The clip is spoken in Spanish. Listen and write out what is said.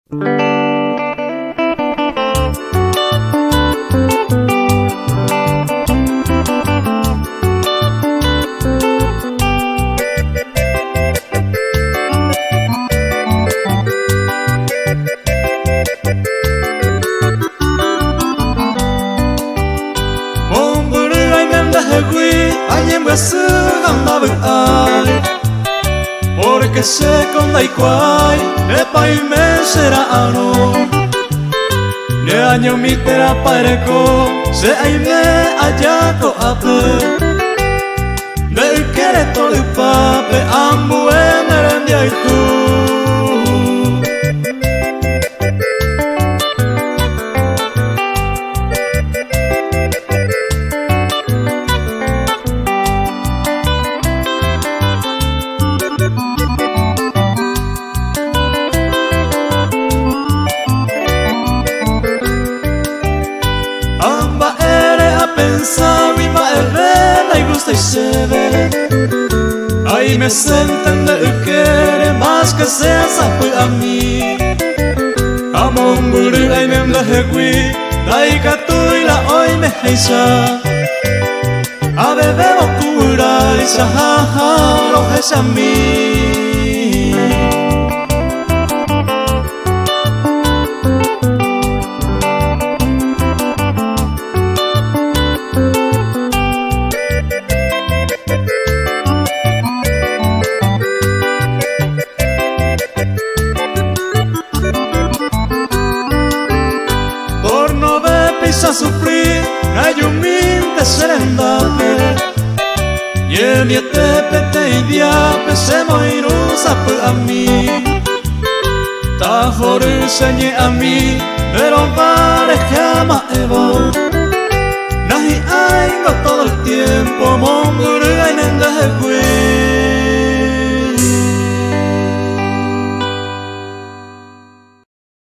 Porque sé con la igual de pai me será ano ne año mi tera pareko se aime allá ko ape de kere tolu pape ambu enerendi aitu Pensaba y va a ver y gusta y se ve. Ahí me sienten de que más que sea sabe a mí. Amon buru ay me mdahegui, dai katui la hoy me heisa. A bebé okura y sahaha lo heisa mí. A sufrir hay un minte serendate y mi etepete y diape se moirusa a mí ta horu señe a mí pero pareja